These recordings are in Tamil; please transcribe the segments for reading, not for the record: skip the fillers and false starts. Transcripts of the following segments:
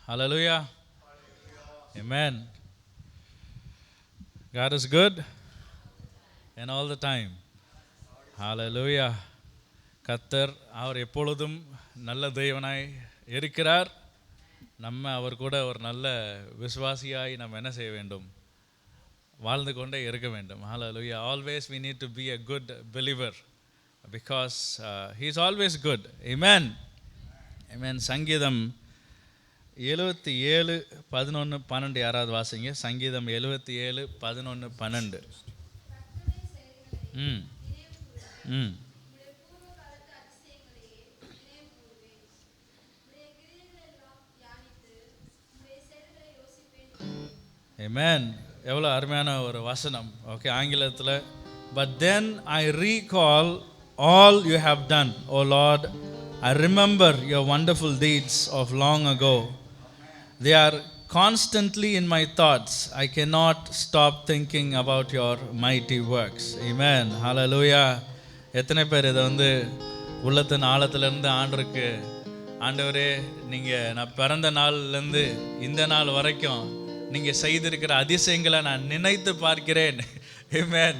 Hallelujah. Amen. God is good and all the time. Hallelujah. கர்த்தர் அவர் எப்பொழுதும் நல்ல தேவனாய் இருக்கிறார். நம்ம அவர் கூட ஒரு நல்ல விசுவாசியாய் நம்ம என்ன செய்ய வேண்டும்? வாழ்ந்து கொண்டே இருக்க வேண்டும். Hallelujah. Always we need to be a good believer because he is always good. Amen. Amen. சங்கீதம் 77 11 12 யாராவது வாசிங்க. சங்கீதம் 77 11 12. ம் ம் Amen. எவ்வளோ அருமையான ஒரு வசனம். ஓகே, ஆங்கிலத்தில் But then I recall all you have done, O Lord. I remember your wonderful deeds of long ago. They are constantly in my thoughts. I cannot stop thinking about your mighty works. Amen. Hallelujah. எத்தனை பேர் இதை உள்ளத்தின் ஆழத்திலேருந்து ஆண்டவரே நீங்கள் நான் பிறந்த நாள்லேருந்து இந்த நாள் வரைக்கும் நீங்கள் செய்திருக்கிற அதிசயங்களை நான் நினைத்து பார்க்கிறேன். Amen.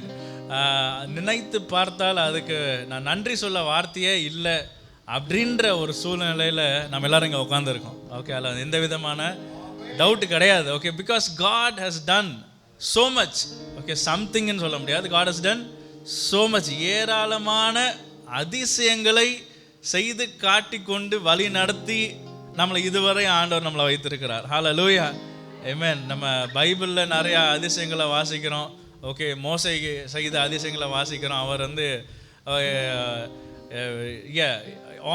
நினைத்து பார்த்தால் அதுக்கு நான் நன்றி சொல்ல வார்த்தையே இல்லை அப்படின்ற ஒரு சூழ்நிலையில் நம்ம எல்லாரும் இங்கே உட்காந்துருக்கோம். ஓகே, அதில் எந்த விதமான டவுட்டு கிடையாது. Okay, because God has done so much. Okay, சம்திங்னு சொல்ல முடியாது. God has done so much. ஏராளமான அதிசயங்களை செய்து காட்டிக்கொண்டு வழி நடத்தி நம்மளை இதுவரை ஆண்டவர் நம்மளை வைத்திருக்கிறார். ஹல்லேலூயா. ஆமென். நம்ம பைபிளில் நிறையா அதிசயங்களை வாசிக்கிறோம். ஓகே, மோசே செய்த அதிசயங்களை வாசிக்கிறோம். அவர்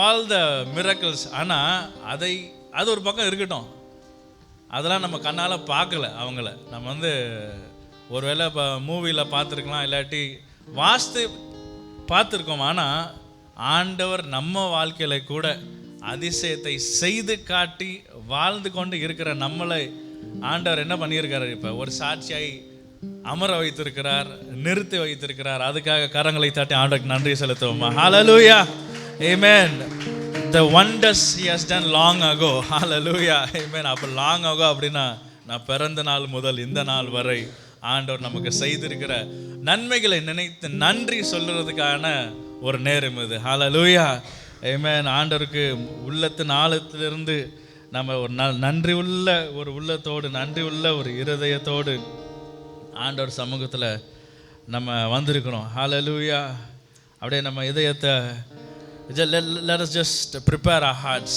ஆல் த மிரக்கிள்ஸ். ஆனால் அது ஒரு பக்கம் இருக்கட்டும், அதெல்லாம் நம்ம கண்ணால் பார்க்கல. அவங்கள நம்ம ஒருவேளை இப்போ மூவியில் பார்த்துருக்கலாம், இல்லாட்டி வாஸ்து பார்த்துருக்கோம். ஆனால் ஆண்டவர் நம்ம வாழ்க்கையில் கூட அதிசயத்தை செய்து காட்டி வாழ்ந்து கொண்டு இருக்கிற நம்மளை ஆண்டவர் என்ன பண்ணியிருக்காரு? இப்போ ஒரு சாட்சியாய் அமர வைத்திருக்கிறார், நிறுத்தி வைத்திருக்கிறார். அதுக்காக கரங்களை தாட்டி ஆண்டவருக்கு நன்றி செலுத்துவோமா? ஹல்லேலூயா. ஆமென். The wonders he has done long ago. Hallelujah. Amen. அப்போ long ago அப்படின்னா நான் பிறந்த நாள் முதல் இந்த நாள் வரை ஆண்டவர் நமக்கு செய்திருக்கிற நன்மைகளை நினைத்து நன்றி சொல்லுறதுக்கான ஒரு நேரம் இது. ஹல்லேலூயா. ஆமென். ஆண்டவருக்கு உள்ளத்தின் ஆழத்திலிருந்து நம்ம ஒரு நன்றி உள்ள ஒரு உள்ளத்தோடு, நன்றி உள்ள ஒரு இருதயத்தோடு ஆண்டவர் சமூகத்தில் நம்ம வந்திருக்கிறோம். ஹல்லேலூயா. அப்படியே நம்ம இதயத்தை let us just prepare our hearts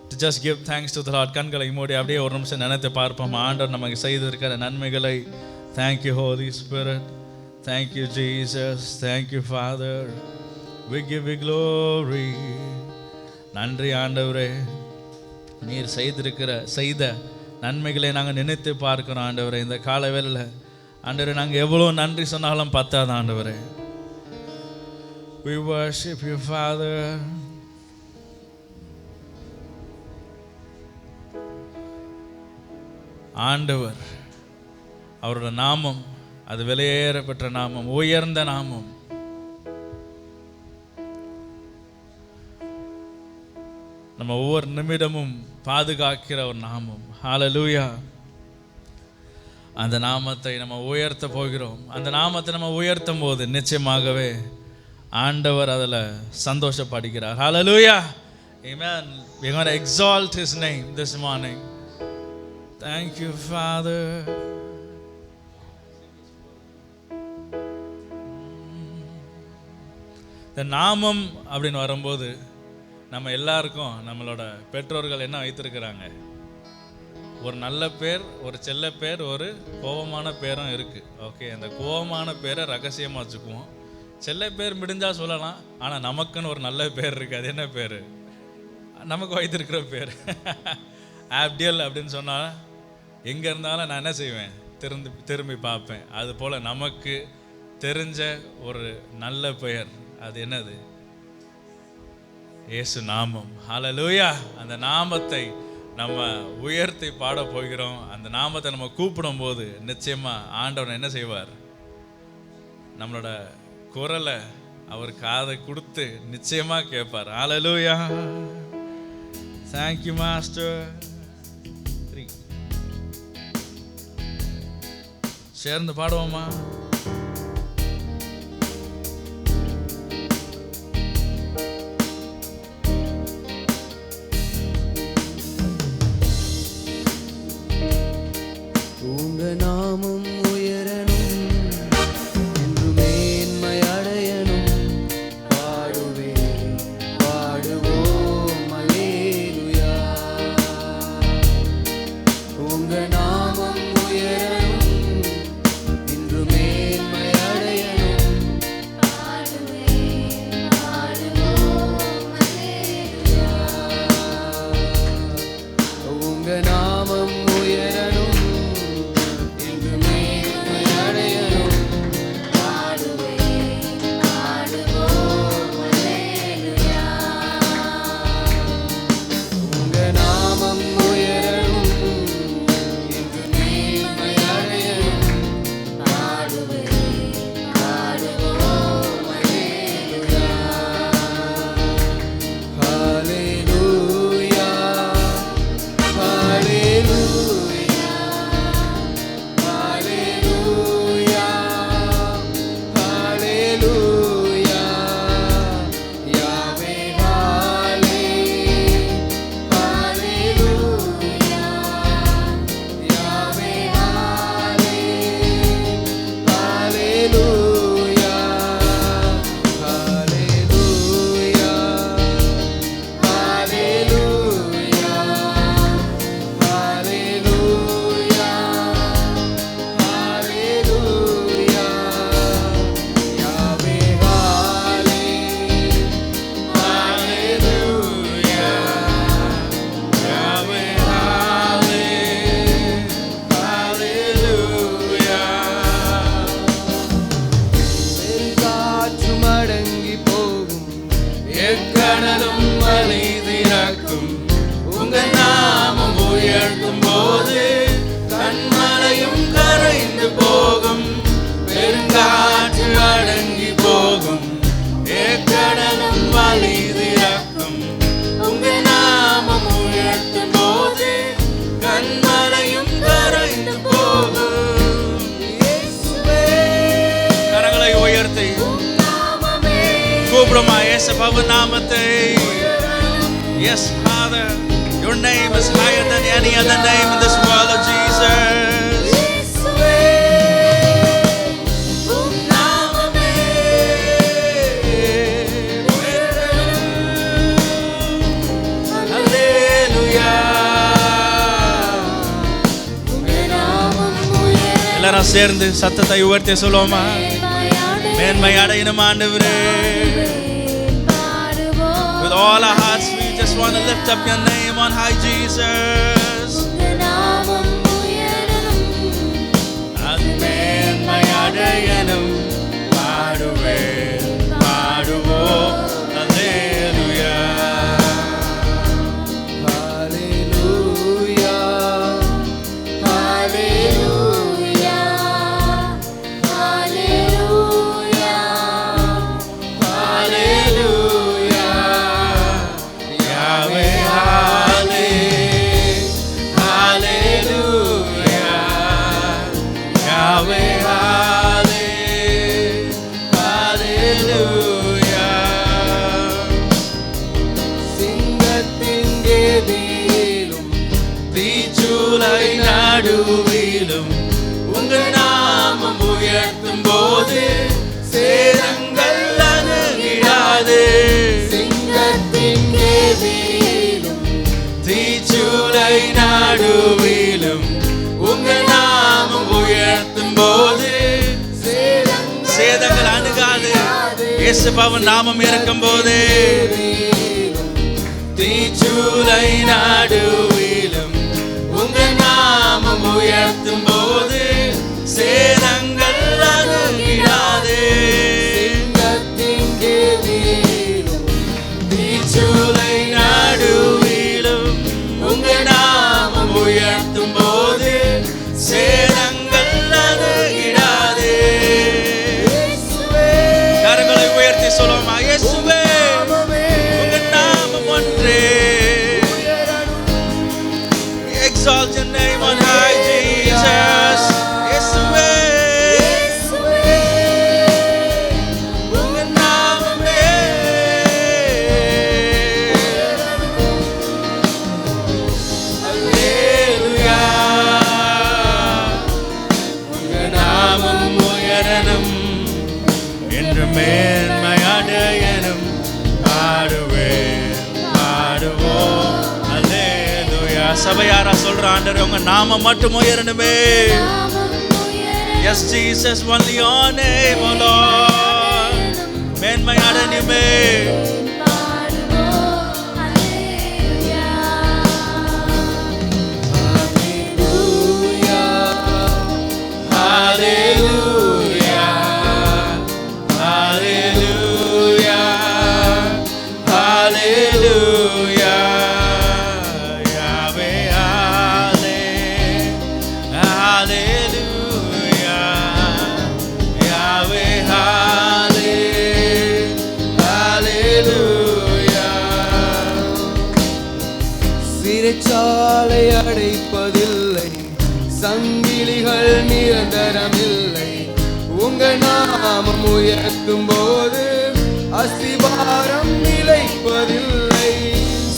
to just give thanks to the Lord. கண்களை மூடி அப்படியே ஒரு நிமிஷம் நினைத்து பார்ப்போம் ஆண்டவர் நமக்கு செய்திருக்கிற நன்மைகளை. Thank you Holy Spirit. Thank you Jesus. Thank you Father. We give you glory. நன்றி ஆண்டவரே, நீர் செய்த நன்மைகளை நாங்கள் நினைத்து பார்க்கிறோம் ஆண்டவரே. இந்த கால வேளையில் ஆண்டவரே நாங்கள் எவ்வளோ நன்றி சொன்னாலும் பத்தாது ஆண்டவரே. We worship you Father. ஆண்டவர் அவரோட நாமம் அது விலையேறப்பெற்ற நாமம், உயர்ந்த நாமம். நம்ம ஒவ்வொரு நிமிடமும் பாதுகாக்கிற ஒரு நாமம். ஹல்லேலூயா. அந்த நாமத்தை நம்ம உயர்த்த போகிறோம். அந்த நாமத்தை நம்ம உயர்த்தும் போது நிச்சயமாகவே ஆண்டவர் அதில் சந்தோஷப்படுகிறார். ஹல்லேலூயா. Amen. We're going to exalt his name this morning. Thank you Father. இந்த நாமம் அப்படின்னு வரும்போது நம்ம எல்லாருக்கும் நம்மளோட பெற்றோர்கள் என்ன வைத்திருக்கிறாங்க? ஒரு நல்ல பேர், ஒரு செல்ல பேர், ஒரு கோபமான பேரும் இருக்குது. ஓகே, அந்த கோபமான பேரை ரகசியமாக வச்சுக்குவோம். செல்ல பேர் முடிஞ்சால் சொல்லலாம், ஆனால் நமக்குன்னு ஒரு நல்ல பேர் இருக்குது. அது என்ன பேர்? நமக்கு வைத்திருக்கிற பேர் ஆப்டியல் அப்படின்னு சொன்னால் எங்கே இருந்தாலும் நான் என்ன செய்வேன்? திரும்பி பார்ப்பேன். அதுபோல் நமக்கு தெரிஞ்ச ஒரு நல்ல பெயர், அது என்னது? இயேசு நாமம். ஹல்லேலூயா. அந்த நாமத்தை நம்ம உயர்த்தி பாட போகிறோம். அந்த நாமத்தை நம்ம கூப்பிடும் போது நிச்சயமாக ஆண்டவர் என்ன செய்வார்? நம்மளோட குரலை அவர் காதை கொடுத்து நிச்சயமாக கேட்பார். ஹல்லேலூயா. Thank you Master. சேர்ந்து பாடுவோமா? உங்க நாமம் உயரணும், என்று மேன்மை அடையணும். பாடுவேன் பாடுவோம் அல்லேலூயா. உங்க நாமம் உயரணும், என்று மேன்மை அடையணும். பாடுவேன் பாடுவோம் அல்லேலூயா. உங்க நாமம் உயரணும், எக்கடலும் வலிதிறக்கும். உங்க நாமம் உயர்த்தும் போது கண்மலையும் கரைந்து போகும். பெருங்காற்று அடங்கி போகும், எக்கடலும் வலிதிறக்கும். உங்க நாமம் உயர்த்தும் போது கண்மலையும் கரைந்து போகும். கரங்களை உயர்த்தி கூப்பிடுமா இயேசுவின் நாமத்தை. Yes, Father, your name is higher than any other name in this world, of Jesus. எல்லாரும் சேர்ந்து சத்தத்தை உயர்த்தி சொல்லுவோமா? மேன்மை அடையணும் ஆண்டவரே. With all our hearts we just want to lift up your name on high, Jesus. மேன்மை அடையணும், பாடுவேன் பாடுவோம் அல்லேலூயா. ஹல்லேலூயா ஹல்லேலூயா ஹல்லேலூயா ஹல்லேலூயா. யாவே ஹாலே ஹalleluya. யாவே ஹாலே ஹalleluya. சிங்கத்தின் கேதியிலும் தீச்சூளை நடுவிலும் உங்க நாமம் உயர்த்தும் போது சேதங்கள் அணுகிடாது. சிங்கத்தின் கேதியிலும் தீச்சூளை நடுவிலும் உங்க நாமம் உயர்த்தும் போது சேதங்கள் அணுகாது. இயேசுவின் நாமம் இருக்கும் போது தீச்சூளை நடுவிலும் உங்க நாமம் உயர்த்தும் போது சேதங்கள் அணுகிடாது. சிங்கத்தின் கேதியிலும் தீச்சூளை நடுவிலும் உங்க நாமம் உயர்த்தும் போது சேதங்கள் அணுகிடாது. கரங்களை உயர்த்தி சொல்லுமா? இயேசுவே உங்க நாமம் ஒன்றே. Exalt your name on high, Jesus. இயேசுவே உயரணும் என்று மேன்மை அடையணும் பாடுவேன் பாடுவோம் அல்லேலூயா. சபையாரா சொல்ற ஆண்டவரே உங்க நாமம் மட்டும் உயரணுமே. Yes Jesus, only your name, oh Lord. மேன்மை அடையணுமே. சிறைச்சாலை அடைப்பதில்லை, சங்கிலிகள் நிரந்தரமில்லை. உங்க நாமம் உயர்த்தும் போது அஸ்திபாரம் நிலைப்பதில்லை.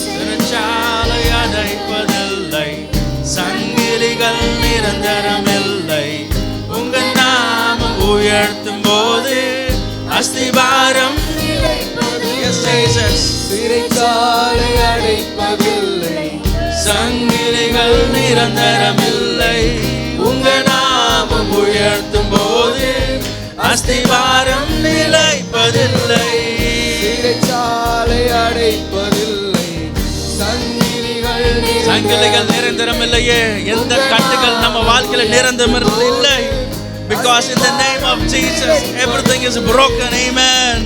சிறைச்சாலை அடைப்பதில்லை, சங்கிலிகள் நிரந்தரமில்லை. உங்க நாமம் உயர்த்தும் போது அஸ்திபாரம் சிறைச்சாலை அடைப்பதில்லை, சங்கிலிகள் நிரந்தரமில்லை. உங்க நாமம் உயர்த்தும் போது அஸ்திவாரம் நிலைப்பதில்லை. சிறைச்சாலை அடைப்பதில்லை, சங்கிலிகள் நிரந்தரமில்லையே. எந்த கட்டுகள் நம்ம வாழ்க்கையில நிரந்தரம் இல்லை. Because in the name of Jesus everything is broken. Amen.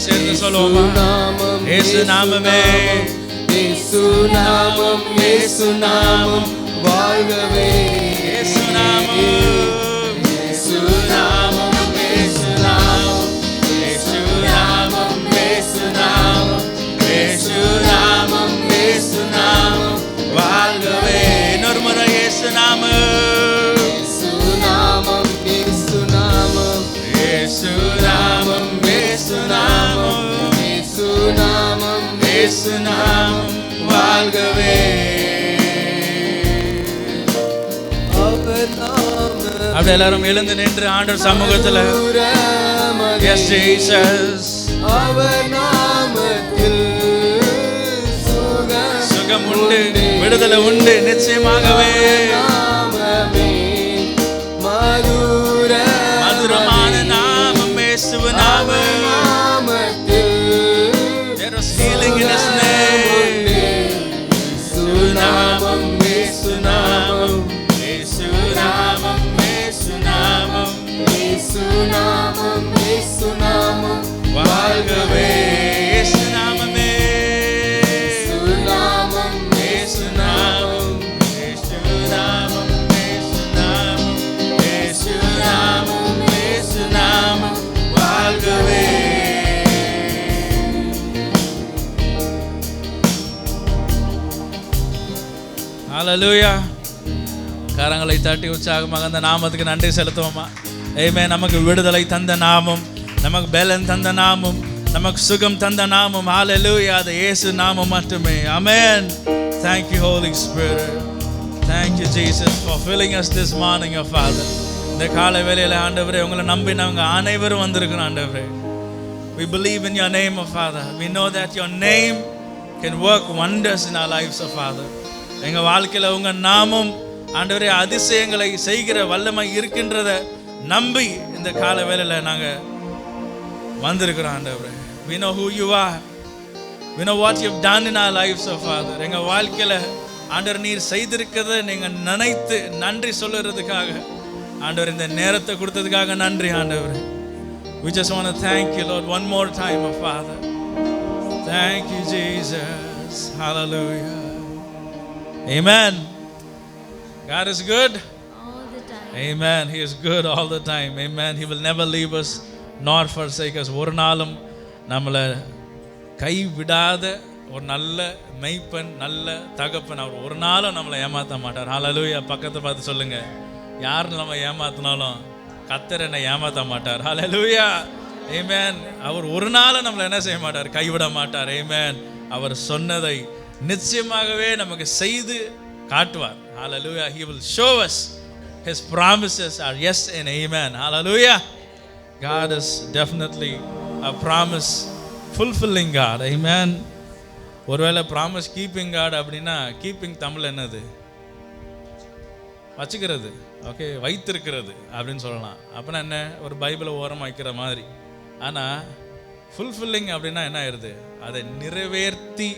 சேர்ந்து சொல்லுவோமா? இயேசு நாமமே, இயேசு நாமம், இயேசு நாமம் வாழ்கவே. இயேசு நாமம், இயேசு நாமம், இயேசு நாமம், இயேசு நாமம், இயேசு நாமம், இயேசு நாமம், இயேசு நாமம் வாழ்கவே. இன்னொரு முறை இயேசு நாமம், இயேசு நாமம், இயேசு நாமம், இயேசு நாமம், இயேசு நாமம், இயேசு நாமம், இயேசு நாமம் வாழ்கவே. அப்படி எல்லாரும் எழுந்து நின்று ஆண்டவர் சமூகத்துல எஸ் ஜீசஸ் அவர் நாமத்தில் சுகம் உண்டு, விடுதலை உண்டு நிச்சயமாகவே. மதுரமான நாமம் இயேசுவ நாமம். There is healing in His name. இயேசு நாமம், இயேசு நாமம், இயேசு நாமம், இயேசு நாமம், இயேசு நாமம், இயேசு நாமம் வாழ்கவே. இயேசு நாமமே, இயேசு நாமம், இயேசு நாமம், ஹல்லேலூயா. கரங்களை தட்டி உற்சாகமாக அந்த நாமத்துக்கு நன்றி செலுத்துவோமா? ஆமென். நமக்கு விடுதலை தந்த நாமம், நமக்கு பலன் தந்த நாமம், நமக்கு சுகம் தந்த நாமம். ஹல்லேலூயா. அது இயேசு நாமம் மட்டுமே. ஆமென். Thank you Holy Spirit. Thank you Jesus for filling us this morning, your Father. இந்த காலை வேளையில ஆண்டவரே, உங்களை நம்பினவங்க அனைவரும் வந்திருக்கணும் ஆண்டவரே. We believe in your name, oh Father. We know that your name can work wonders in our lives, oh Father. எங்க வாழ்க்கையில உங்க நாமம் ஆண்டவரே அதிசயங்களை செய்கிற வல்லமை இருக்கின்றத நம்பி இந்த கால வேளையில நாங்க வந்திருக்கிறோம் ஆண்டவரே. We know who you are. We know what you've done in our lives, oh Father. எங்க வாழ்க்கையில ஆண்டவர் நீர் செய்திருக்கிறத நீங்க நினைத்து நன்றி சொல்லுறதுக்காக ஆண்டவர் இந்த நேரத்தை கொடுத்ததுக்காக நன்றி ஆண்டவரே. We just want to thank you, Lord, one more time, oh Father. Thank you, Jesus. Hallelujah. Amen. God is good all the time. Amen. He is good all the time. Amen. He will never leave us nor forsake us. ஒரு நாளும் நம்மளை கைவிடாத ஒரு நல்ல மெய்ப்பன், நல்ல தகப்பன். அவர் ஒரு நாளும் நம்மளை ஏமாற்ற மாட்டார். ஹல்லேலூயா. பக்கத்தை பார்த்து சொல்லுங்க, யார் நம்ம ஏமாத்தினாலும் கர்த்தர் என்னை ஏமாற்ற மாட்டார். ஹல்லேலூயா. ஆமென். அவர் ஒரு நாளும் நம்மளை என்ன செய்ய மாட்டார், கைவிட மாட்டார். ஆமென். அவர் சொன்னதை நிச்சயமாகவே நமக்கு செய்து காட்டுவார். Hallelujah. He will show us his promises are yes and amen. Hallelujah. God is definitely a promise fulfilling God. Amen. ஒருவேளை promise keeping God அப்படின்னா, keeping தமிழ் என்னது? வச்சுக்கிறது. ஓகே, வைத்திருக்கிறது அப்படின்னு சொல்லலாம். அப்படின்னா என்ன, ஒரு பைபிளை ஓரமாக வைக்கிற மாதிரி. ஆனால் ஃபுல்ஃபில்லிங் அப்படின்னா என்ன ஆயிடுது, அதை நிறைவேற்றி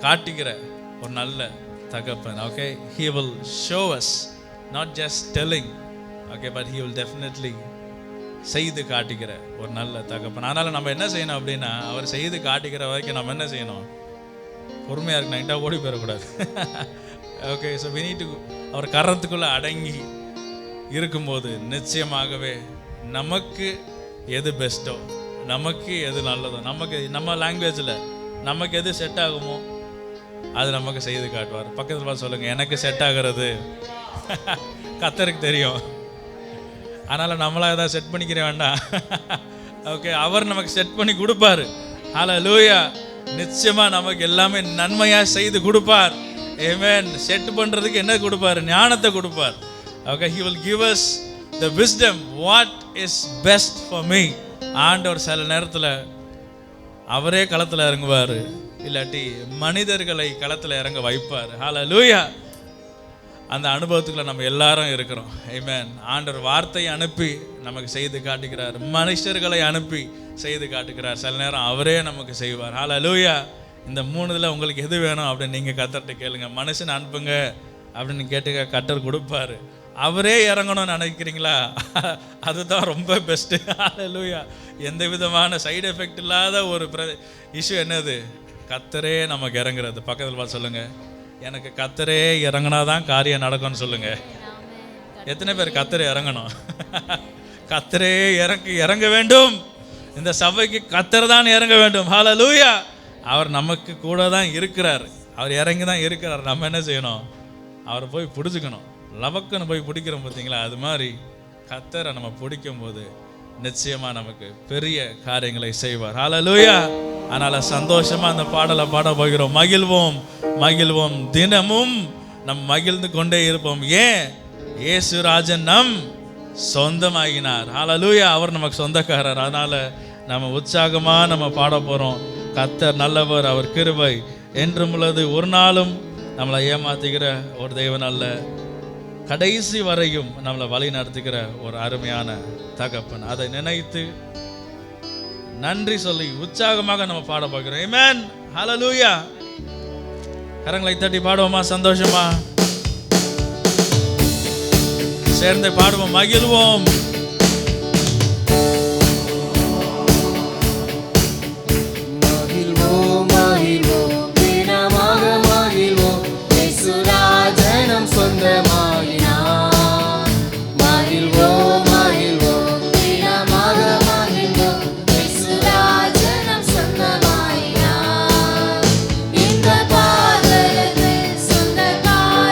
காட்டுகிற ஒரு நல்ல தகப்பன். Okay, he will show us, not just telling, okay, but he will definitely செய்து காட்டுகிற ஒரு நல்ல தகப்பன். அதனால் நம்ம என்ன செய்யணும் அப்படின்னா, அவர் செய்து காட்டுகிற வரைக்கும் நம்ம என்ன செய்யணும், பொறுமையாக இருக்கு. நைட்டாக ஓடி போயிடக்கூடாது. Okay, so we need to அவர் கரத்துக்குள்ளே அடங்கி இருக்கும்போது நிச்சயமாகவே நமக்கு எது பெஸ்ட்டோ, நமக்கு எது நல்லதோ, நமக்கு நம்ம லாங்குவேஜில் நமக்கு எது செட் ஆகுமோ அது நமக்கு செய்து காட்டுவார். பக்கத்தில் பார்த்து சொல்லுங்கள், எனக்கு செட் ஆகிறது கர்த்தருக்கு தெரியும். அதனால் நம்மளாக ஏதாவது செட் பண்ணிக்கிற வேண்டாம். ஓகே, அவர் நமக்கு செட் பண்ணி கொடுப்பார். ஹல்லேலூயா. நிச்சயமாக நமக்கு எல்லாமே நன்மையாக செய்து கொடுப்பார். ஆமென். செட் பண்ணுறதுக்கு என்ன கொடுப்பார், ஞானத்தை கொடுப்பார். Okay, he will give us the wisdom what is best for me. ஆண்டவர் சில நேரத்தில் அவரே களத்தில் இறங்குவார், இல்லாட்டி மனிதர்களை களத்தில் இறங்க வைப்பார். ஹல்லேலூயா. அந்த அனுபவத்துக்குள்ள நம்ம எல்லாரும் இருக்கிறோம். ஆமென். ஆண்டவர் வார்த்தையை அனுப்பி நமக்கு செய்து காட்டுகிறார், மனுஷர்களை அனுப்பி செய்து காட்டுகிறார். சில நேரம் அவரே நமக்கு செய்வார். ஹல்லேலூயா. இந்த மூணுதில் உங்களுக்கு எது வேணும் அப்படின்னு நீங்கள் கர்த்தர்கிட்ட கேளுங்க. மனுஷன் அனுப்புங்க அப்படின்னு கேட்டுக்க, கர்த்தர் கொடுப்பாரு. அவரே இறங்கணும்னு நினைக்கிறீங்களா, அதுதான் ரொம்ப பெஸ்ட்டு. ஹல்லேலூயா. எந்த விதமான சைடு எஃபெக்ட் இல்லாத ஒரு இஷ்யூ என்னது, கர்த்தரே நமக்கு இறங்குறது. பக்கத்தில் பார்த்து சொல்லுங்க, எனக்கு கர்த்தரே இறங்கினாதான் காரியம் நடக்கும்னு சொல்லுங்க. எத்தனை பேர் கர்த்தரே இறங்கணும்? கர்த்தரே இறங்க வேண்டும். இந்த சபைக்கு கர்த்தர் தான் இறங்க வேண்டும். ஹல்லேலூயா. அவர் நமக்கு கூட தான் இருக்கிறார், அவர் இறங்கி தான் இருக்கிறார். நம்ம என்ன செய்யணும், அவரை போய் பிடிச்சிக்கணும். லவக்குன்னு போய் பிடிக்கிறோம் பார்த்தீங்களா, அது மாதிரி கர்த்தரை நம்ம பிடிக்கும் போது நிச்சயமாக நமக்கு பெரிய காரியங்களை செய்வார். ஹல்லேலூயா. அதனால் சந்தோஷமாக அந்த பாடலை பாட போகிறோம். மகிழ்வோம் மகிழ்வோம் தினமும் நம் மகிழ்ந்து கொண்டே இருப்போம். ஏன், இயேசுராஜன் நம் சொந்தமாகினார். ஹல்லேலூயா. அவர் நமக்கு சொந்தக்காரர். அதனால் நம்ம உற்சாகமாக நம்ம பாட போகிறோம். கர்த்தர் நல்லவர், அவர் கிருபை என்றும் உள்ளது. ஒரு நாளும் நம்மளை ஏமாத்துகிற ஒரு தெய்வன் அல்ல, கடைசி வரையும் நம்மளை வழி நடத்துகிற ஒரு அருமையான தகப்பன். அதை நினைத்து நன்றி சொல்லி உற்சாகமாக நம்ம பாட போகிறோம். ஆமென். ஹல்லேலூயா. கரங்களை தட்டி பாடுவோமா, சந்தோஷமா சேர்ந்து பாடுவோம். மகிழ்வோம் சொந்தமாகினார். மகிழ்வோம் மகிழ்வோம் தினமாக மகிழ்வோம், இயேசுராஜனம் சொந்தமாகினார். இந்த பாதலத்தில் சொந்தக்காரராய்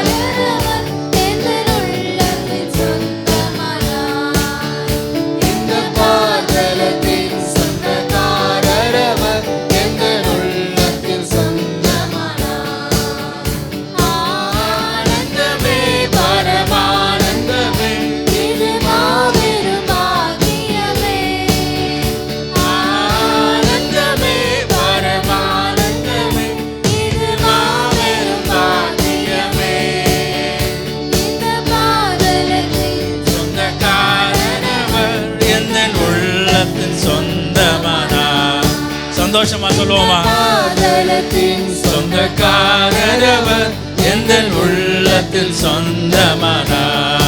சந்தோஷமா சொல்லுவோமா? பாதலத்தின் சொந்தக்காரர் அவர், எந்த உள்ளத்தில் சொந்தமானார்.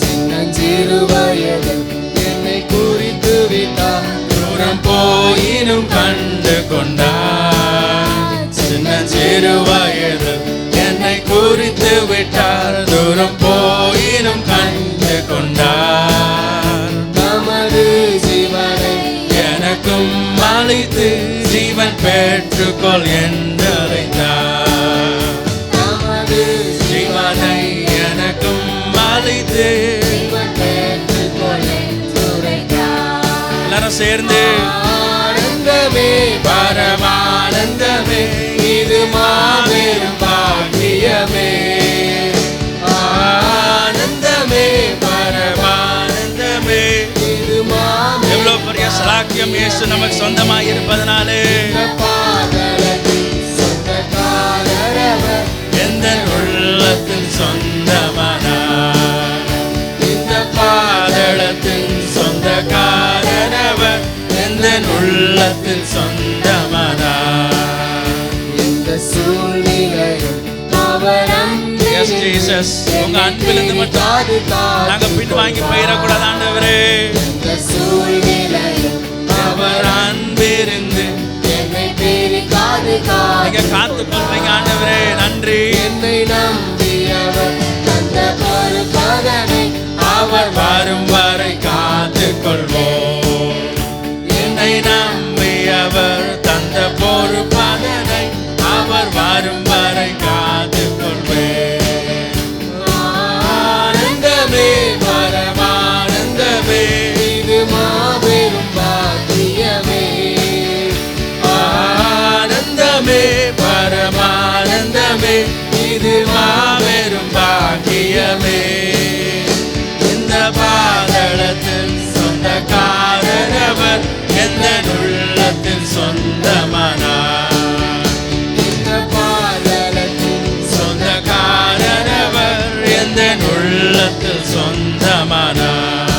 சின்னஞ்சிறு வயதில் என்னை குறித்து விட்டார், தூரம் போயினும் கண்டு கொண்டார். சின்னஞ்சிறு வயதில் என்னை குறித்து விட்டார், தூரம் போயினும் கண்டு கொண்டார். தமது ஜீவனை எனக்கும் அளித்து ஜீவன் பெற்றுக்கொள் என்று அழைத்தார். தமது ஜீவனை எனக்கும் அளித்து ஜீவன் பெற்றுக்கொள் என்று உரைத்தார். எல்லாரும் சேர்ந்து ஆனந்தமே பரமானந்தமே, இது மாபெரும் பாக்கியமே. ஆனந்தமே பரமானந்தமே. இது மாபெரும் எவ்வளவு பெரிய சலாக்கியம் இயேசு நமக்கு சொந்தமாய் இருப்பதனாலே. பாதலத்தின் சொந்தக்காரர் அவர், எந்த உள்ளத்தில் சொந்தமானார். இந்த பாதளத்தின் சொந்தக்காரர் அவர், எந்த உள்ளத்தில் சொந்தமானார். இந்த சூழ்நிலையில் அவர் Yes, Jesus. உங்க அன்பிலிருந்து மட்டும் நாங்க பின் வாங்கி போயிடக்கூடாது ஆண்டவரே. இந்த சூழ்நிலையில் அவர் அன்பிருந்து என்னை பிரிக்காது நீங்க காத்து கொள்வீங்க ஆண்டவரே. நன்றி. என்னை நம்பியவர் தந்த பொறுப்பதனை அவர் வரும் வரை காத்து கொள்வோம். என்னை நம்பி அவர் தந்த பொறுப்பதனை அவர் வரும் வரை காத்து கொள்வேன். ஆனந்தமே பரமானந்தமே, இது மாபெரும் பாக்கியமே. ஆனந்தமே பரமானந்தமே, இது மாபெரும் பாக்கியமே. இந்த பாதளத்தில் சொந்தக்காரர் அவர், எந்த உள்ளத்தில் சொந்தமானார். இந்த பாதலத்தின் சொந்தக்காரர் அவர், எந்த உள்ளத்தில் சொந்தமானார்.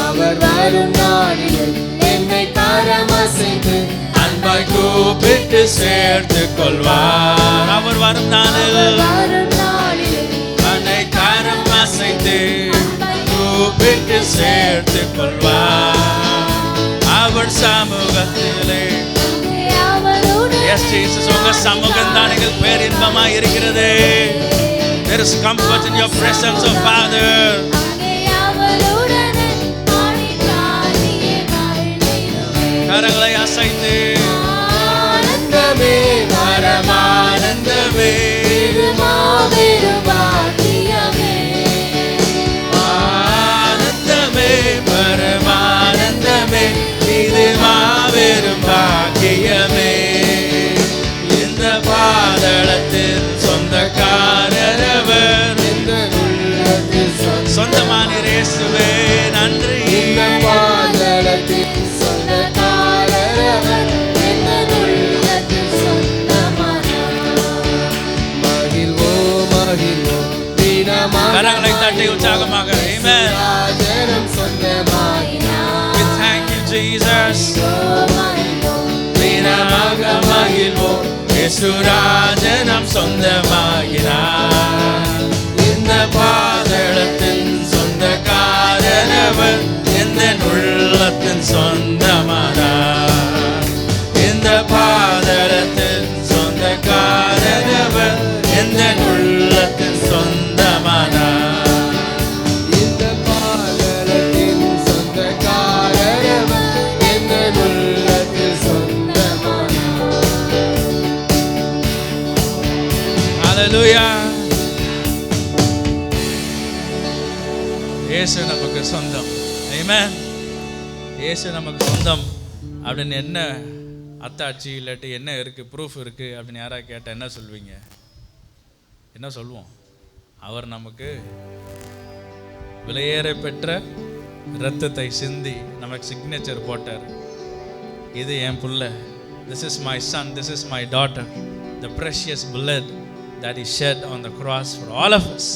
அவர் வரும் நாளில் என்னை கரமசைத்து அன்பாய் கூப்பிட்டு சேர்த்து கொள்வார். அவர் வரும் நாளில் வரும் நாளில் அன்னை கரம் அசைத்து கூப்பிட்டு சேர்த்து கொள்வார். அவர் சமூகத்திலே அவருடன் Yes, Jesus, உங்க சமூகம் தான் எங்கள் பேரின்பமாய் இருக்கிறது. There is comfort in your presence, oh Father. அவருடன் ஆடித்தாடியே வாழ்ந்திடுவே. கரங்களை அசைத்து ஆனந்தமே பரமானந்தமே, இது மாபெரும் பாக்கியமே. ஆனந்தமே பரமானந்தமே, இது மாபெரும் பாக்கியமே. இந்த பாதளத்தில் சொந்தக்காரர் அவர், இந்த உள்ளத்தில் சொந்தமான இயேசுவே நன்றி. இந்த பாதலத்தின் சொந்தக்காரர் அவர், இந்த உள்ளத்தில் சொந்தமானார். மகிழ்வோம் மகிழ்வோம் தினமாக கரங்களை தட்டி உற்சாகமாக Amen. ராஜனம் சொந்தமாயினார். We thank you, Jesus. மகிழ்வோம் தினமாக மகிழ்வோம், இயேசு ராஜனம் சொந்தமாகினார். இந்த பாதளத்தின் சொந்தக்காரர் அவர், எந்த உள்ளத்தின் சொந்தமானார். இந்த பாதளத்தின் சொந்தக்காரர் அவர், எந்த உள்ளத்தின் சொந்தமானார். இந்த பாதலத்தின் சொந்தக்காரர் அவர், இந்த உள்ளத்தில் சொந்தமானார். Hallelujah. இயேசு நமக்கு சொந்தம். Amen. இயேசு நமக்கு சொந்தம் அப்படின்னு என்ன அத்தாட்சி இல்லாட்டி என்ன இருக்குது, ப்ரூஃப் இருக்குது அப்படின்னு யாராவது கேட்டால் என்ன சொல்வீங்க? என்ன சொல்லுவோம்? அவர் நமக்கு விலையேற பெற்ற இரத்தத்தை சிந்தி நமக்கு சிக்னேச்சர் போட்டார். இது என் புள்ள, this is my son, this is my daughter, the precious blood that he shed on the cross for all of us.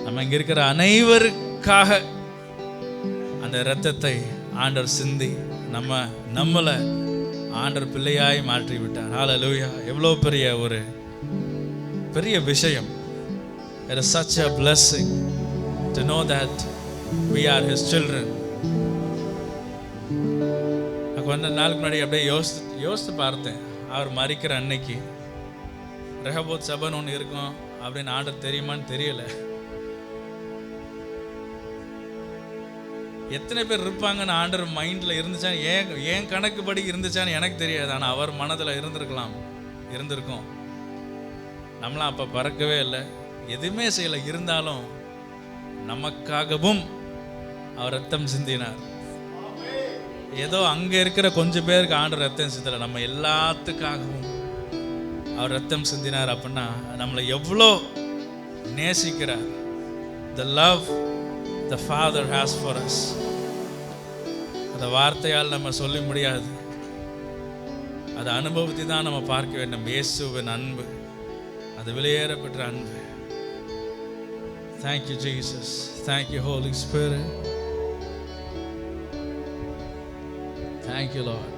நம்ம இங்கே இருக்கிற அனைவருக்காக அந்த இரத்தத்தை ஆண்டவர் சிந்தி நம்மளை ஆண்டவர் பிள்ளையாய் மாற்றி விட்டார். ஹல்லேலூயா! எவ்வளோ பெரிய விஷயம். It is such a blessing to know that we are his children. கொஞ்ச நாளுக்கு முன்னாடி அப்படியே யோசித்து பார்த்தேன். அவர் மரிக்கிற அன்னைக்கு ரெஹோபோத் சபைன்னு ஒன்று இருக்கும் அப்படின்னு ஆண்டவர் தெரியுமான்னு தெரியல. எத்தனை பேர் இருப்பாங்கன்னு ஆண்டவர் மைண்டில் இருந்துச்சான்னு ஏன் கணக்குப்படி இருந்துச்சான்னு எனக்கு தெரியாது. ஆனால் அவர் மனதில் இருந்திருக்கும். நம்மளாம் அப்போ பறக்கவே இல்லை, எதுவுமே செய்யலை. இருந்தாலும் நமக்காகவும் அவர் ரத்தம் சிந்தினார். ஏதோ அங்கே இருக்கிற கொஞ்சம் பேருக்கு ஆண்டவர் ரத்தம் சிந்தலை, நம்ம எல்லாத்துக்காகவும் அவர் ரத்தம் சிந்தினார். அப்படின்னா நம்மளை எவ்வளோ நேசிக்கிறார். The love the Father has for us, அந்த வார்த்தையால் நம்ம சொல்ல முடியாது. அதை அனுபவத்தை தான் நம்ம பார்க்க வேண்டும். இயேசுவின் அன்பு, அது வெளியேறப்பட்ட அன்பு. Thank you Jesus, thank you Holy Spirit, thank you Lord,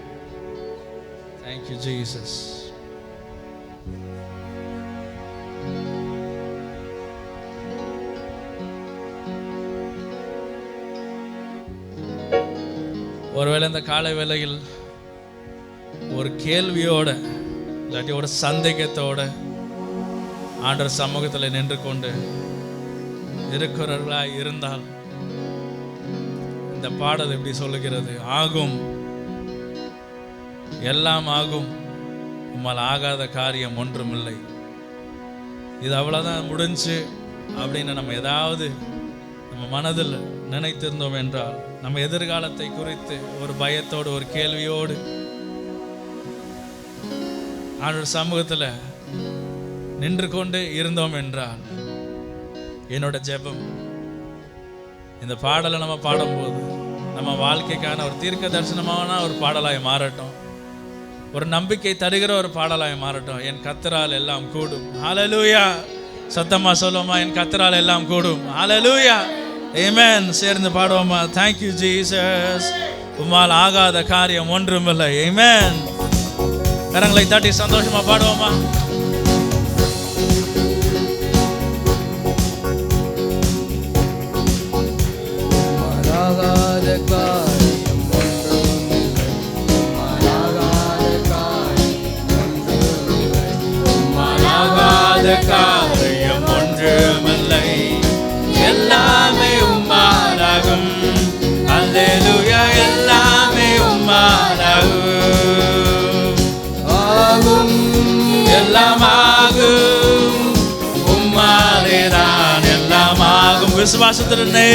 thank you Jesus. ஒருவேளை இந்த காலை வேளையில் ஒரு கேள்வியோட இல்லாட்டி ஒரு சந்தேகத்தோட ஆண்டவர் சமூகத்தில் நின்று கொண்டு இருக்கிறவர்களாய் இருந்தால், இந்த பாடல் எப்படி சொல்லுகிறது? ஆகும், எல்லாம் ஆகும், உம்மால் ஆகாத காரியம் ஒன்றுமில்லை. இது அவ்வளோதான் முடிஞ்சு அப்படின்னு நம்ம ஏதாவது நம்ம மனதில் நினைத்திருந்தோம் என்றால், நம்ம எதிர்காலத்தை குறித்து ஒரு பயத்தோடு ஒரு கேள்வியோடு ஆண்டவர் சமூகத்தில் நின்று கொண்டு இருந்தோம் என்றால், என்னோட ஜெபம் இந்த பாடலை நம்ம பாடும்போது நம்ம வாழ்க்கைக்கான ஒரு தீர்க்க தரிசனமான ஒரு பாடலாய் மாறட்டும், ஒரு நம்பிக்கை தருகிற ஒரு பாடலாய் மாறட்டும். என் கர்த்தரால் எல்லாம் கூடும். ஹல்லேலூயா! சத்தமா சொல்லுவோமா? என் கர்த்தரால் எல்லாம் கூடும். ஹல்லேலூயா! ஆமென். சேர்ந்து பாடுவோமா? Thank you Jesus, உம்மால் ஆகாத காரியம் ஒன்றுமில்லை. ஆமென். கரங்களை தட்டி சந்தோஷமா பாடுவோமா? ஆகாத காரியம் ஒன்றுமில்லை, ஆகாத காரியம் ஒன்றுமில்லை, ஆகாத காரியம் ஒன்றுமில்லை, எல்லாமே உம்மாலாகும். அல்லேலூயா! எல்லாமே உம்மாலாகும். ஆகும், எல்லாம் ஆகும், உம்மாலேதான் எல்லாம் ஆகும். விசுவாசத்துடனே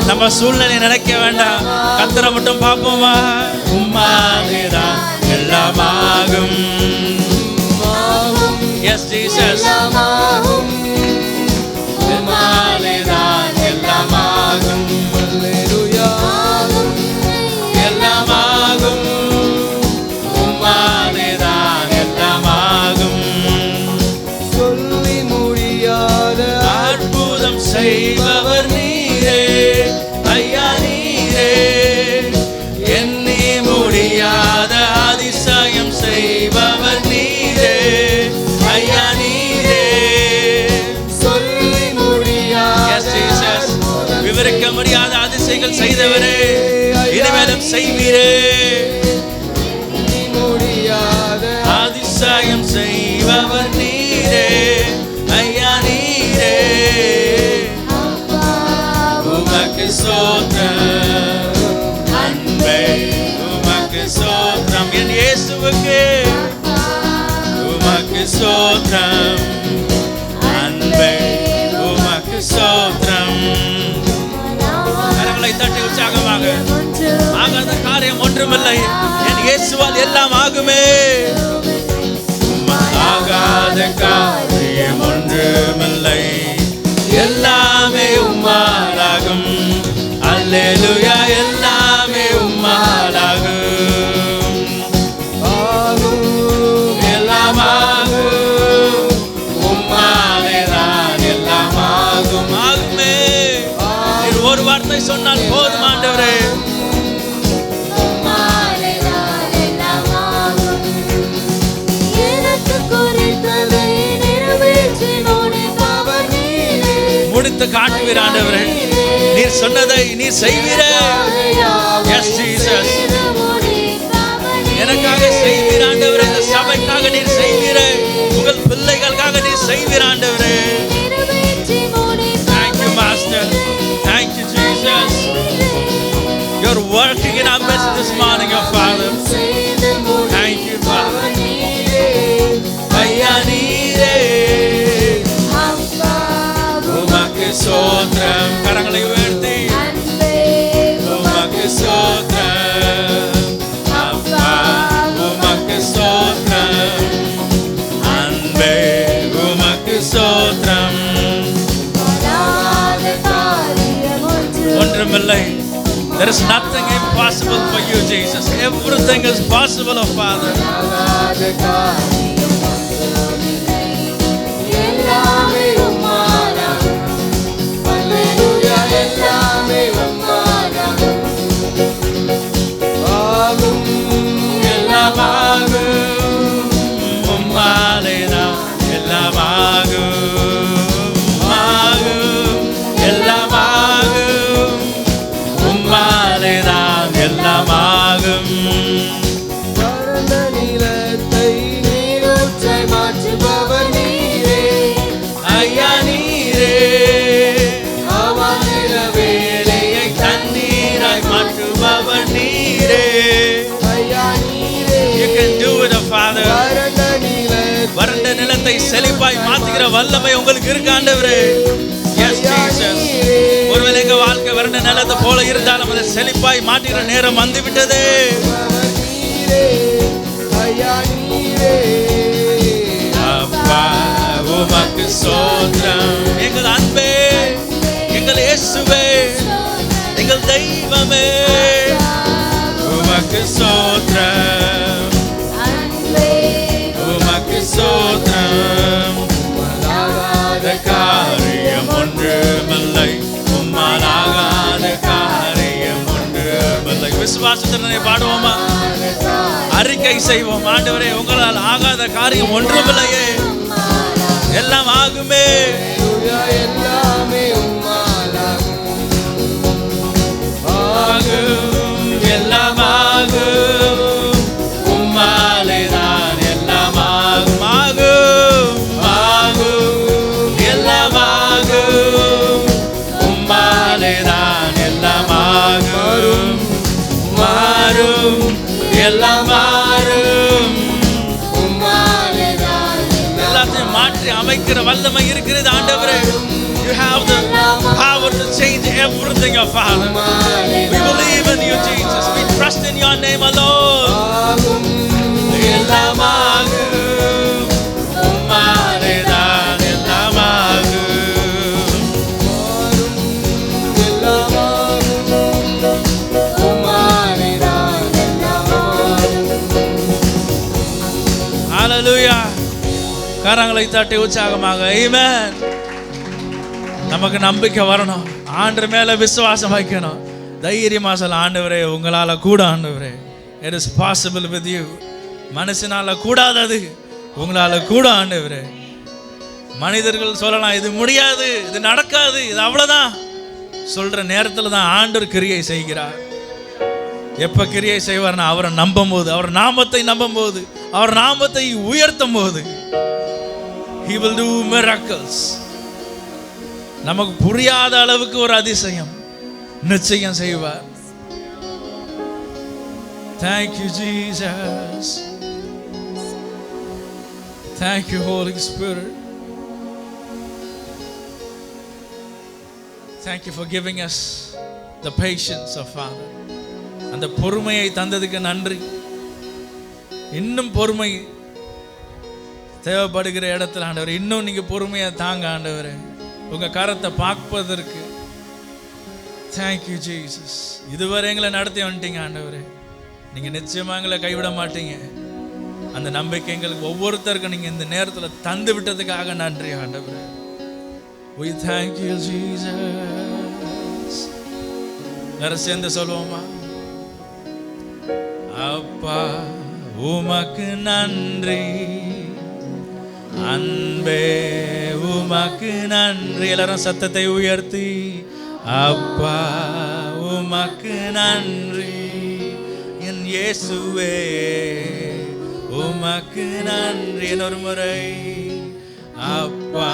நம்ம சூழ்நிலை நினைக்க வேண்டாம், கர்த்தரை மட்டும் பார்ப்போமா? உம்மாலேதான் எல்லாம் ஆகும். Yes Jesus, ஆகும், உம்மாலேதான் எல்லாம் ஆகும். அல்லேலூயா, எல்லாம் ஆகும், உம்மாலேதான் எல்லாம் ஆகும். சொல்லி முடியாத அற்புதம் செய்பவர் நீரே ஐயா, நீரே எண்ணி முடியாத அதிசயம் செய்பவர் நீரே ஐயா, நீரே சொல்லி முடியாத விவரிக்க முடியாத அதிசயங்கள் செய்தவரே, இனிமேலும் செய்வீரே. முடியாத அதிசயம் செய்பவர் நீரே ஐயா, நீரே உமக்கு ஸ்தோத்திரம். அன்பே உமக்கு ஸ்தோத்திரம். என் இயேசுவுக்கு உமக்கு ஸ்தோத்திரம். அன்பே உமக்கு ஸ்தோத்திரம். கரங்களை தட்டி உற்சாகமாக, ஆகாத காரியம் ஒன்றுமில்லை, என் இயேசுவால் எல்லாம் ஆகுமே. ஆகாத காரியம் ஒன்றுமில்லை, எல்லாமே உம்மாலாகும். அல்லேலூயா! எல்லாமே உம்மாலாகும். ஆகும், எல்லாம் ஆகும், உம்மாலேதான் எல்லாம் ஆகும். ஆகுமே. நீர் ஒரு வார்த்தை சொன்னால் போதும் ஆண்டவரே. ஆகும், காட்டுவீர் ஆண்டவரே. நீர் சொன்னதை நீர் செய்வீரே. Yes Jesus. எனக்காக செய்வீர் ஆண்டவரே. இந்த சபைக்காக நீர் செய்வீரே. உங்கள் பிள்ளைகளுக்காக நீர் செய்வீர் ஆண்டவரே. Thank you Master. Thank you Jesus. You're working in our midst this morning, your Father. Thank you Father. ஐயா நீரே உமக்கு ஸ்தோத்திரம். கரங்களை உயர்த்தி உமக்கு ஸ்தோத்திரம். அப்பா உமக்கு ஸ்தோத்திரம். அன்பே உமக்கு ஸ்தோத்திரம். ஒன்றுமில்லை. There is nothing impossible for you, Jesus. Everything is possible, oh Father. வறண்ட நிலத்தை செழிப்பாய் மாத்துகிற வல்லமை உங்களுக்கு இருக்கு ஆண்டவரே. Yes Jesus. ஒருவேளை எங்க வாழ்க்கை வறண்ட நிலத்தை போல இருந்தாலும் அதை செழிப்பாய் மாற்றுகிற நேரம் வந்து விட்டதே. அப்பா உமக்கு ஸ்தோத்திரம். எங்கள் அன்பே, எங்கள் இயேசுவே, எங்கள் தெய்வமே, உமக்கு ஸ்தோத்திரம். உமக்கு ஸ்தோத்திரம். உம்மாலாகாத காரியம் ஒன்றுமில்லை. உம்மாலாகாத காரியம் ஒன்றுமில்லை. விசுவாசத்தினை பாடுவோமா? அறிக்கை செய்வோம். ஆண்டவரே உங்களால் ஆகாத காரியம் ஒன்றுமில்லையே. எல்லாம் ஆகுமே. எல்லாமே ஆகும். எல்லாம் ஆகும். உம்மாலேதான் எல்லாம் ஆகும். ஆகும் ஆகும். எல்லாம் ஆகும். உம்மாலேதான் எல்லாம் ஆகும். மாறும். எல்லாம் மாறும். எல்லாத்தையும் மாற்றி அமைக்கிற வல்லமை இருக்கிறது ஆண்டவரே. You have the power to change everything, your Father. We believe in you, Jesus. We trust in your name alone. எல்லாம் ஆகும். உம்மாலேதான் எல்லாம் ஆகும். எல்லாம் ஆகும். உம்மாலேதான் எல்லாம் ஆகும். Hallelujah. கரங்களை தட்டி உற்சாகமாக ஆமென். நமக்கு நம்பிக்கை வரணும். ஆண்டவர் மேல விசுவாசம் வைக்கணும். தைரியமா சொல்ல, ஆண்டவரே உங்களால கூட ஆண்டவரே. It is possible with you. மனுஷனால கூடாதது உங்களால கூட ஆண்டவரே. மனிதர்கள் சொல்லலாம் இது முடியாது, இது நடக்காது, இது அவ்வளவுதான் சொல்ற நேரத்துல தான் ஆண்டவர் கிரியை செய்கிறார். எப்ப கிரியை செய்வார்னா அவரை நம்பும் போது, அவர் நாமத்தை நம்பும் போது, அவர் நாமத்தை உயர்த்தும் போது. He will do miracles. நமக்கு புரியாத அளவுக்கு ஒரு அதிசயம் நிச்சயம் செய்வார். Thank you Jesus. Thank you Holy Spirit. Thank you for giving us the patience of Father. அந்த பொறுமையை தந்ததுக்கு நன்றி. இன்னும் பொறுமை தேவைப்படுகிற இடத்துல ஆண்டவர் இன்னும் நீங்க பொறுமையா தாங்க ஆண்டவரே. உங்க கரத்தை பார்ப்பதற்கு Thank you Jesus. இதுவரை எங்களை நடத்தி வந்துட்டீங்க ஆண்டவரே. நீங்க நிச்சயமா எங்களை கைவிட மாட்டீங்க. அந்த நம்பிக்கை எங்களுக்கு ஒவ்வொருத்தருக்கும் நீங்க இந்த நேரத்துல தந்து விட்டதுக்காக நன்றி ஆண்டவரே. We thank you Jesus. எல்லாரும் சேர்ந்து சொல்லுவோமா? அப்பா உமக்கு நன்றி, அன்பே உமக்கு உமக்கு நன்றி. எல்லாரும் சத்தத்தை உயர்த்தி அப்பா உமக்கு நன்றி. என் இயேசுவே உமக்கு நன்றி. இன்னொரு முறை அப்பா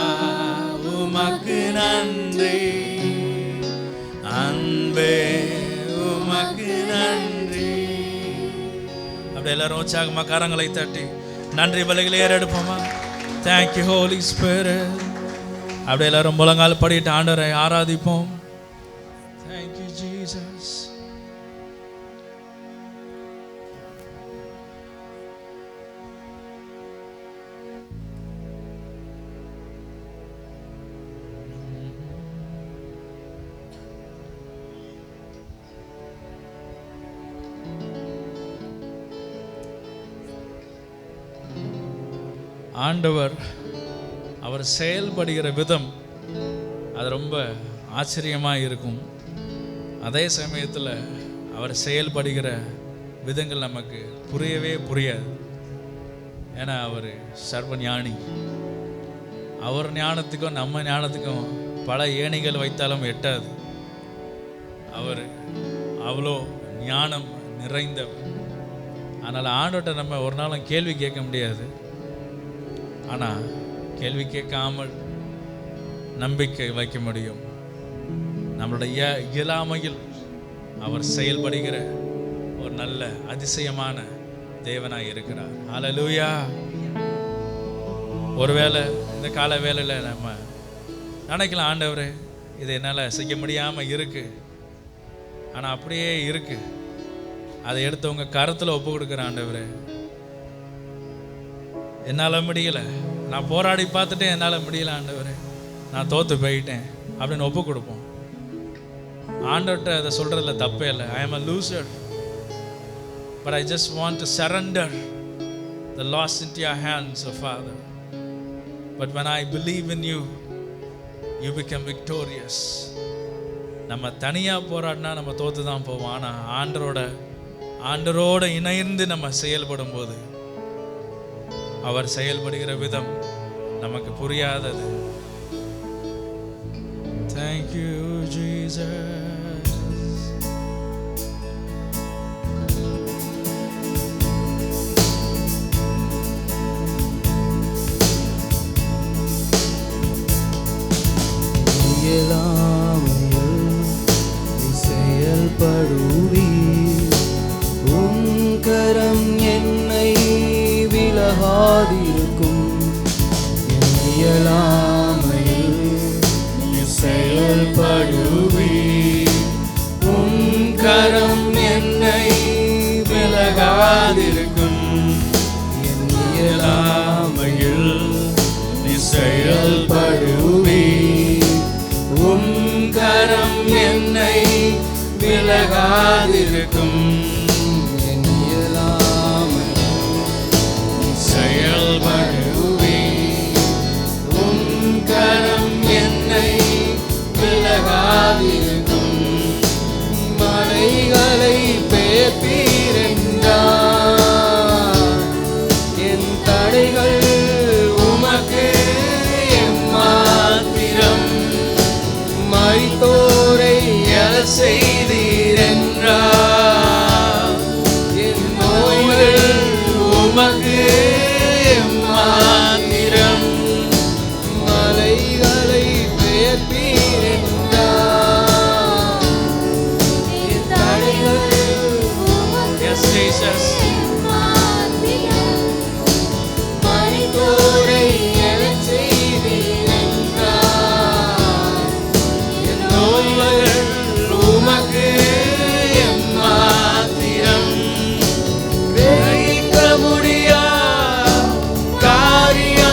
உமக்கு நன்றி. அன்பே உமக்கு நன்றி. அப்படி எல்லாரும் உற்சாகமா கரங்களை தட்டி நன்றி பலிகளை ஏறெடுப்போமா? Thank you Holi spirit. அப்படி எல்லாரும் முழங்கால் படிட்டு ஆண்டவரை ஆராதிப்போம். Thank you Jesus. ஆண்டவர் அவர் செயல்படுகிற விதம் அது ரொம்ப ஆச்சரியமாக இருக்கும். அதே சமயத்தில் அவர் செயல்படுகிற விதங்கள் நமக்கு புரியவே புரியாது. ஏன்னா அவர் சர்வ ஞானி. அவர் ஞானத்துக்கும் நம்ம ஞானத்துக்கும் பல ஏணிகள் வைத்தாலும் எட்டாது. அவர் அவ்வளோ ஞானம் நிறைந்தவர். அதனால் ஆண்டவர்கிட்ட நம்ம ஒரு நாளும் கேள்வி கேட்க முடியாது. ஆனால் கேள்வி கேட்காமல் நம்பிக்கை வைக்க முடியும். நம்மளுடைய இயலாமையில் அவர் செயல்படுகிற ஒரு நல்ல அதிசயமான தேவனாய் இருக்கிறார். ஹல்லேலூயா. ஒருவேளை இந்த கால வேளையில் நம்ம நினைக்கலாம், ஆண்டவரே இது என்னால் செய்ய முடியாமல் இருக்கு. ஆனால் அப்படியே இருக்கு. அதை எடுத்து உங்கள் கருத்தில் ஒப்பு கொடுக்குற ஆண்டவரே, என்னால் முடியல, நான் போராடி பார்த்துட்டேன், என்னால் முடியல ஆண்டவரே, நான் தோற்று போயிட்டேன் அப்படின்னு ஒப்பு கொடுப்போம். ஆண்டவர்கிட்ட அதை சொல்கிறதுல தப்பே இல்லை. ஐ am a loser, but I just want to surrender the loss into your hands, oh Father. But when I believe in you, you become victorious. நம்ம தனியாக போராடினா நம்ம தோற்று தான் போவோம். ஆனால் ஆண்டரோட இணைந்து நம்ம செயல்படும் போது அவர் செயல்படுகிற விதம் நமக்கு புரியாதது. Thank you Jesus. செயல்படுவீர், உம் கரம் என்னை விலகாதிருக்கும். என் இயலாமையில் செயல்படுவீர், உம் கரம் என்னை விலகாதிருக்கும். என் இயலாமையில் செயல்படுவீர், உம் கரம் என்னை விலகாதிருக்கும். என் இயலாமையில் செயல்படுவீர், உம் கரம் என்னை விலகாதிருக்கும். மலைகளை பெயர்ப்பீர் என்றார், என் தடைகள் உமக்கு எம்மாத்திரம். மரித்தோரை செய்தீர் என்றார், என் நோய்கள் உமக்கு எம்மாத்திரம். மலைகளை பெயர்ப்பீர் என்றார், என் தடைகள் மரித்தோரை எழச் செய்தீர் என்றார், என் நோய்கள் உமக்கு எம்மாத்திரம். கிரகிக்க முடியா காரியம்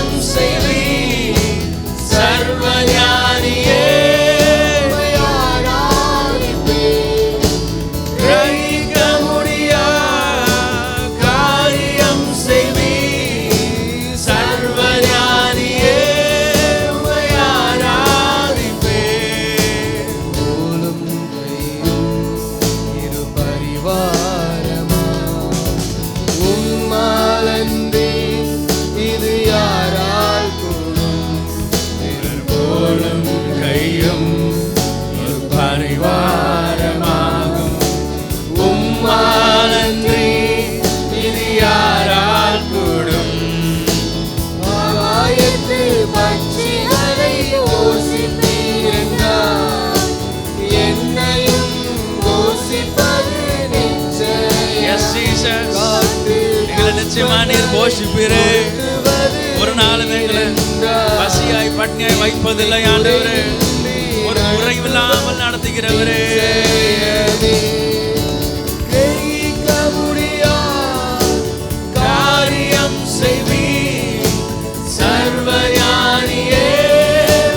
நிச்சயமா நீர் போஷிப்பீரே. ஒரு நாளும் எங்களை பசியாய் பட்னியாய் வைப்பதில்லை ஆண்டவரே. ஒரு குறைவில்லாமல் நடத்துகிறவரே. கிரகிக்க முடியா காரியம் செய்வீர் சர்வஞானியே.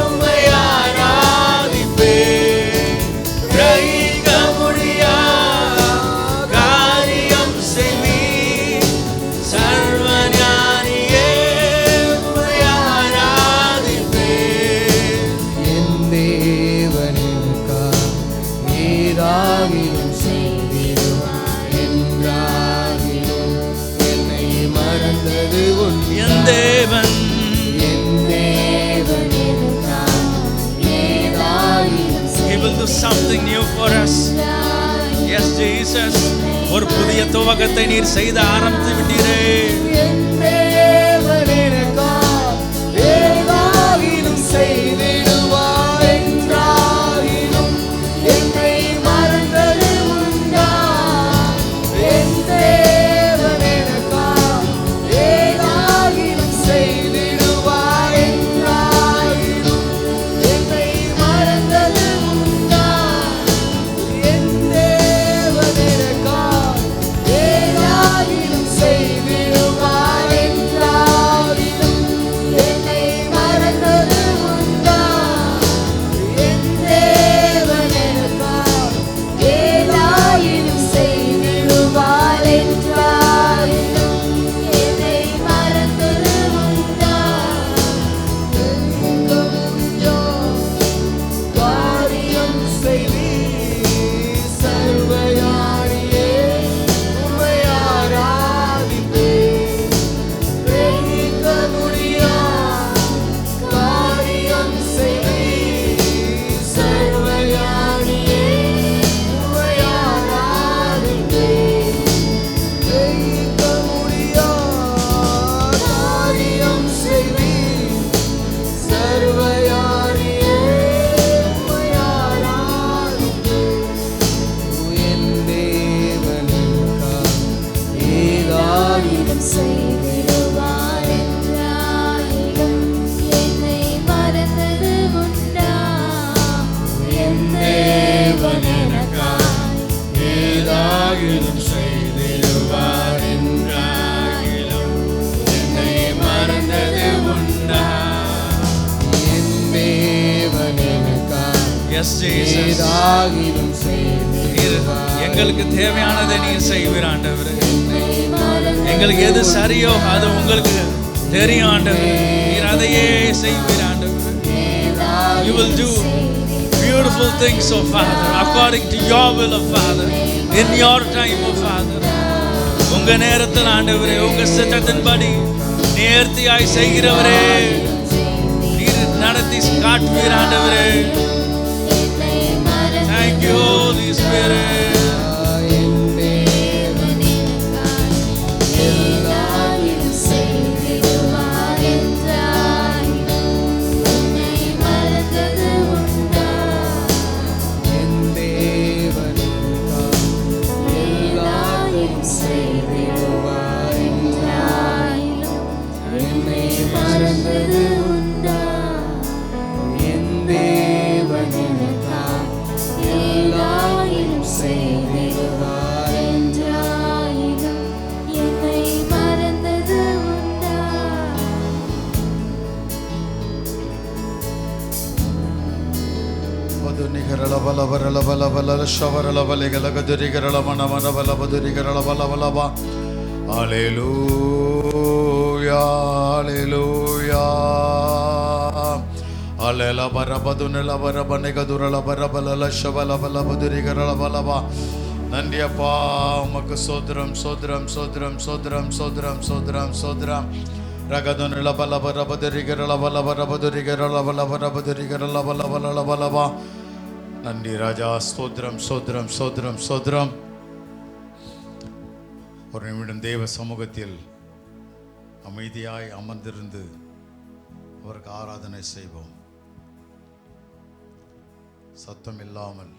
உம்மை ஆராதிப்பேன். கிரகிக்க முடியா காரியம் செய்வீர் சர்வஞானியே. உம்மை ஆராதிப்பேன். என் தேவனுக்காக ஏதாகிலும் செய்திடுவார் என்றாகிலும் என்னை மறந்தது உண்டு. என் தேவன் He will do something new for us. Yes, Jesus. ஒரு புதிய துவக்கத்தை நீர் செய்து ஆரம்பித்து விட்டீரே. என் தேவன் எனக்காக ஏதாகிலும் செய்திடுவார் என்றாகிலும் என்னை மறந்தது உண்டா? என் தேவன் எனக்காக ஏதாகிலும் செய்திடுவார் என்றாகிலும் என்னை மறந்தது உண்டா? என் தேவன் எனக்காக ஏதாகிலும் செய்திடுவார் என்றாகிலும் என்னை மறந்தது உண்டா? என் தேவன் எனக்காக ஏதாகிலும் செய்திடுவார் என்றாகிலும் என்னை மறந்தது உண்டா? காரியம் செய்வீர் சர்வஞானியே. உம்மை ஆராதிப்பேன். கிரகிக்க முடியா காரியம் செய்வீர் சர்வஞானியே. உம்மை ஆராதிப்பேன். கிரகிக்க முடியா காரியம் செய்வீர் சர்வஞானியே. உம்மை ஆராதிப்பேன். என் தேவனுக்காக ஏதாகிலும் செய்திடுவார் என்றாயிலும் என்னை மறந்தது உண்டா? என் தேவன் எனக்காய் ஏதாகிலும் செய்திடுவார் என்றாகிலும் என்னை மறந்தது உண்டா? என் தேவன் எனக்காக Yes, Jesus. ஏதாகிலும் நீர் செய்திடுவார் எங்களுக்கு தேவையானதை நீர் செய்வீர் ஆண்டவரே. என்னை மறந்தது எங்களுக்கு எது சரியோ அது உங்களுக்கு தெரியும் ஆண்டவரே. நீர் அதையே செய்வீர் ஆண்டவரே. You will do beautiful things, oh Father, according to your will, oh Father, in your time, oh Father. உங்க நேரத்தில் ஆண்டவரே, உங்க சித்தத்தின்படி நேர்த்தியாய் செய்கிறவரே. நீர் நடத்தி காட்டுவீர் ஆண்டவரே. என்னை மறந்தது Thank you, Holy Spirit. என் தேவன் ஏதாகிலும் செய்திடுவார் என்றாயிலும் என்னை மறந்தது உண்டா? என் தேவனுக்காக ஏதாகிலும் செய்திடுவார் என்றாயிலும் என்னை மறந்தது உண்டா? என் தேவன் எனக்காக ஏதாகிலும் செய்திடுவார் என்றாயிலும் என்னை மறந்தது உண்டா? ಮಧುನಿಗರಳ ಬಲ ಬರಳ ಬಲ ಬಲ ಶವರಳ ಬಲಿಗಲ ಗದುರಿಗರಳ ಮನ ಮನ ಬಲ ಬದುರಿಗರಳ ಬಲ ಬಲ ಬ Hallelujah, hallelujah. Alela bara badunela bara banega durala bara balala shavala bala badurigara balaba. நன்றியப்பா உமக்கு சோத்ரம் சோத்ரம் சோத்ரம் சோத்ரம் சோத்ரம் சோத்ரம் சோத்ரம் ரகதுனில பல பர பதுரிகரல பல பர பதுரிகரல பல பர பதுரிகரல பல பல பலபா. நன்றி ராஜா. சோத்ரம் சோத்ரம் சோத்ரம் சோத்ரம். ஒரு நிமிடம் தேவ சமூகத்தில் அமைதியாய் அமர்ந்திருந்து அவருக்கு ஆராதனை செய்வோம். சத்தம் இல்லாமல்